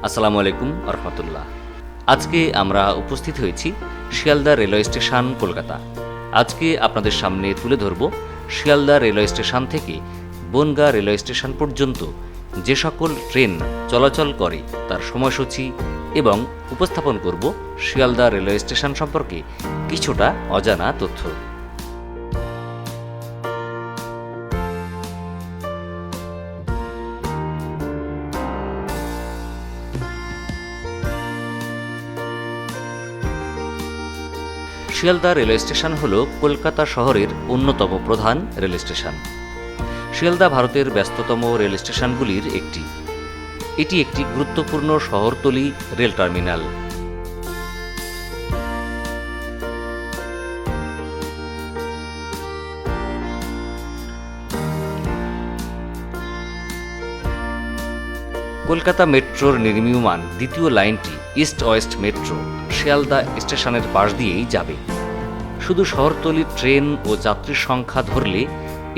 আসসালামু আলাইকুম রহমতুল্লাহ। আজকে আমরা উপস্থিত হয়েছি শিয়ালদা রেলওয়ে স্টেশন, কলকাতা। আজকে আপনাদের সামনে তুলে ধরব শিয়ালদা রেলওয়ে স্টেশন থেকে বনগাঁ রেলওয়ে স্টেশন পর্যন্ত যে সকল ট্রেন চলাচল করে তার সময়সূচি এবং উপস্থাপন করব শিয়ালদা রেলওয়ে স্টেশন সম্পর্কে কিছুটা অজানা তথ্য। শিয়ালদা রেলওয়ে স্টেশন হল কলকাতা শহরের অন্যতম প্রধান রেল স্টেশন। শিয়ালদা ভারতের ব্যস্ততম রেল স্টেশনগুলির একটি। এটি একটি গুরুত্বপূর্ণ শহরতলি রেল টার্মিনাল। কলকাতা মেট্রোর নির্মীয়মান দ্বিতীয় লাইনটি ইস্ট ওয়েস্ট মেট্রো শিয়ালদা স্টেশনের পাশ দিয়েই যাবে। শুধু শহরতলির ট্রেন ও যাত্রীর সংখ্যা ধরলে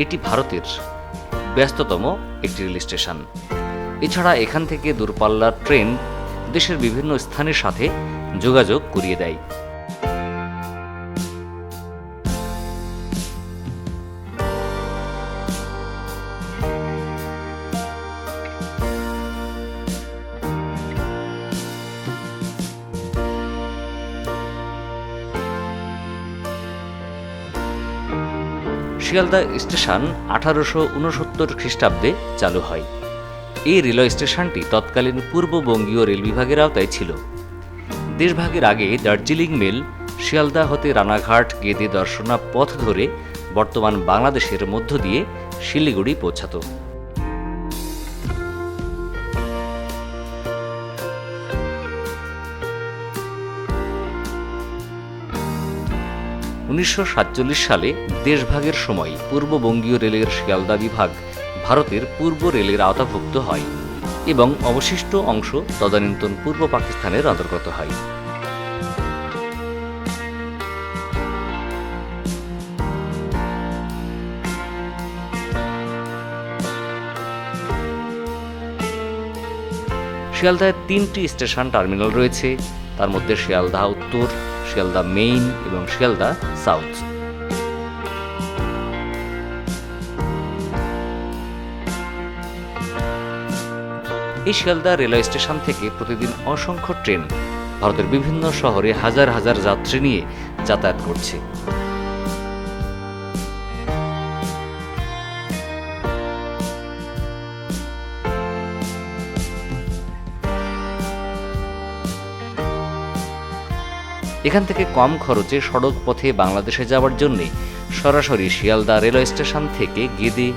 এটি ভারতের ব্যস্ততম একটি রেল স্টেশন। এছাড়া এখান থেকে দূরপাল্লার ট্রেন দেশের বিভিন্ন স্থানের সাথে যোগাযোগ করিয়ে দেয়। শিয়ালদা স্টেশন 1869 খ্রিস্টাব্দে চালু হয়। এই রেলওয়ে স্টেশনটি তৎকালীন পূর্ববঙ্গীয় রেল বিভাগের আওতায় ছিল। দেশভাগের আগে দার্জিলিং মেল শিয়ালদা হতে রানাঘাট গেদে দর্শনা পথ ধরে বর্তমান বাংলাদেশের মধ্য দিয়ে শিলিগুড়ি পৌঁছাত। উনিশশো সালে দেশভাগের সময় পূর্ববঙ্গীয় রেলের শিয়ালদা বিভাগ ভারতের পূর্ব রেলের আওতাভুক্ত হয় এবং অবশিষ্ট অংশ তদানীন্তন পূর্ব পাকিস্তানের অন্তর্গত হয়। শিয়ালদায় 3টি স্টেশন টার্মিনাল রয়েছে। তার মধ্যে শিয়ালদা উত্তর, শিয়ালদা মেইন এবং শিয়ালদা সাউথ। এই শিয়ালদা রেলওয়ে স্টেশন থেকে প্রতিদিন অসংখ্য ট্রেন ভারতের বিভিন্ন শহরে হাজার হাজার যাত্রী নিয়ে যাতায়াত করছে। এখান থেকে কম খরচে সড়ক পথে বাংলাদেশে যাওয়ার জন্য সরাসরি শিয়ালদা রেলওয়ে স্টেশন থেকে গেদে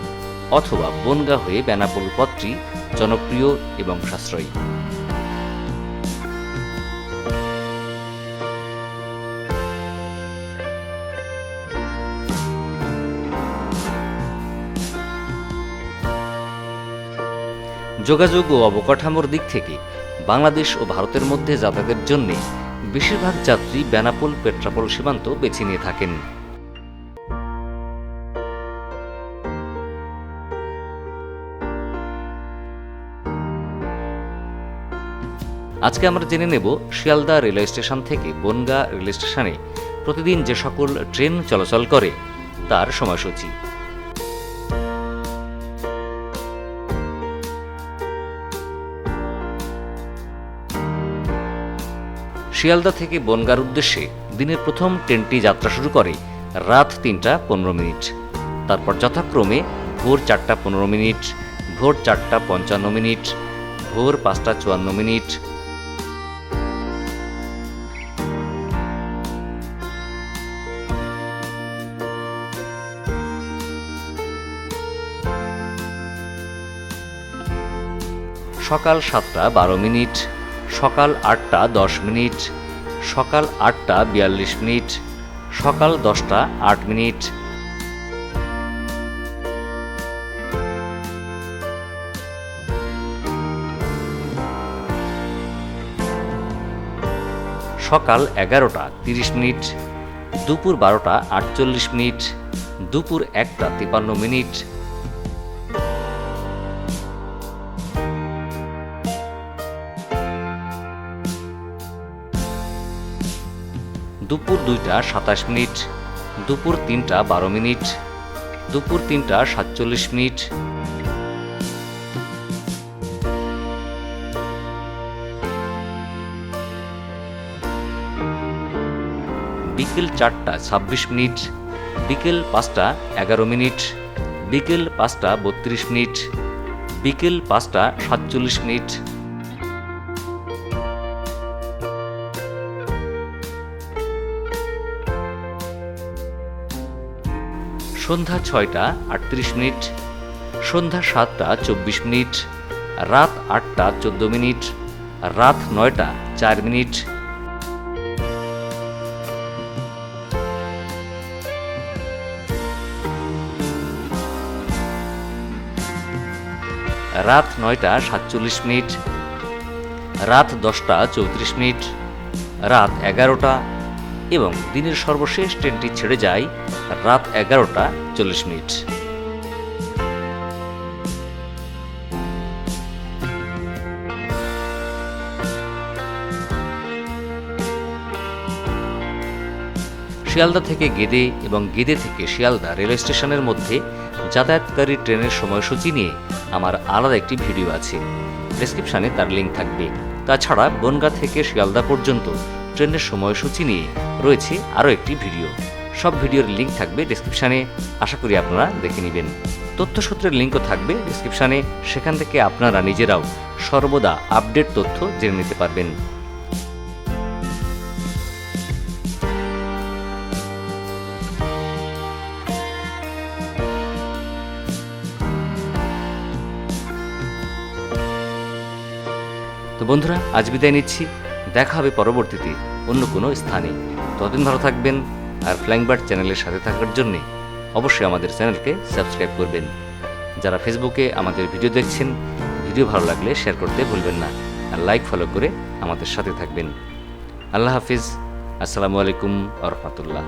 অথবা বনগাঁ হয়ে বেনাপোল পথটি জনপ্রিয় এবং সাশ্রয়ী। যোগাযোগ ও অবকাঠামোর দিক থেকে বাংলাদেশ ও ভারতের মধ্যে যাতায়াতের জন্য বেশিরভাগ যাত্রী বেনাপোল পেট্রাপোল সীমান্ত বেছে নিয়ে থাকেন। আজকে আমরা জেনে নেব শিয়ালদা রেলওয়ে স্টেশন থেকে বনগাঁ রেল স্টেশনে প্রতিদিন যে সকল ট্রেন চলাচল করে তার সময়সূচি। শিয়ালদা থেকে বনগাঁর উদ্দেশ্যে দিনের প্রথম ট্রেনটি যাত্রা শুরু করে রাত 3টা 15 মিনিট। তারপর যথাক্রমে ভোর 4টা 15 মিনিট, ভোর 4টা 55 মিনিট, ভোর 5টা 54 মিনিট, সকাল 7টা 12 মিনিট, সকাল 8টা 10 মিনিট, সকাল 8টা 42 মিনিট, সকাল 10টা 8 মিনিট, সকাল 11টা 30 মিনিট, দুপুর 12টা 48 মিনিট, দুপুর 1টা 53 মিনিট, দুপুর 2টা 27 মিনিট, দুপুর 3টা 12 মিনিট, দুপুর 3টা 47 মিনিট, বিকেল 4টা 26 মিনিট, বিকেল 5টা 11 মিনিট, বিকেল 5টা 32 মিনিট, বিকেল 5টা 47 মিনিট, সন্ধ্যা 6টা 38 মিনিট, সন্ধ্যা 7টা 24 মিনিট, রাত 8টা 14 মিনিট, রাত 9টা 4 মিনিট, রাত 9টা 47 মিনিট, রাত 10টা 34 মিনিট, রাত 11টা এবং দিনের সর্বশেষ ট্রেনটি ছেড়ে যায় রাত 11টা 40 মিনিট। শিয়ালদা থেকে গেদে এবং গেদে থেকে শিয়ালদা রেলওয়ে স্টেশনের মধ্যে যাতায়াতকারী ট্রেনের সময়সূচি নিয়ে আমার আলাদা একটি ভিডিও আছে, ডেসক্রিপশানে তার লিঙ্ক থাকবে। তাছাড়া বনগাঁ থেকে শিয়ালদা পর্যন্ত ট্রেনের সময়সূচি নিয়ে রয়েছে আরও একটি ভিডিও। সব ভিডিওর লিঙ্ক থাকবে ডেসক্রিপশানে, আশা করি আপনারা দেখে নেবেন। তথ্যসূত্রের লিঙ্কও থাকবে ডেসক্রিপশানে, সেখান থেকে আপনারা নিজেরাও সর্বদা আপডেট তথ্য জেনে নিতে পারবেন। তো বন্ধুরা, আজ বিদায় নিচ্ছি, দেখা হবে পরবর্তীতে অন্য কোনো স্থানে। ততদিন ভালো থাকবেন, আর ফ্লাইং বার্ড চ্যানেলের সাথে থাকার জন্য অবশ্যই আমাদের চ্যানেলকে সাবস্ক্রাইব করবেন। যারা ফেসবুকে আমাদের ভিডিও দেখছেন, ভিডিও ভালো লাগলে শেয়ার করতে ভুলবেন না, আর লাইক ফলো করে আমাদের সাথে থাকবেন। আল্লাহ হাফিজ, আসসালামু আলাইকুম ওয়া রাহমাতুল্লাহ।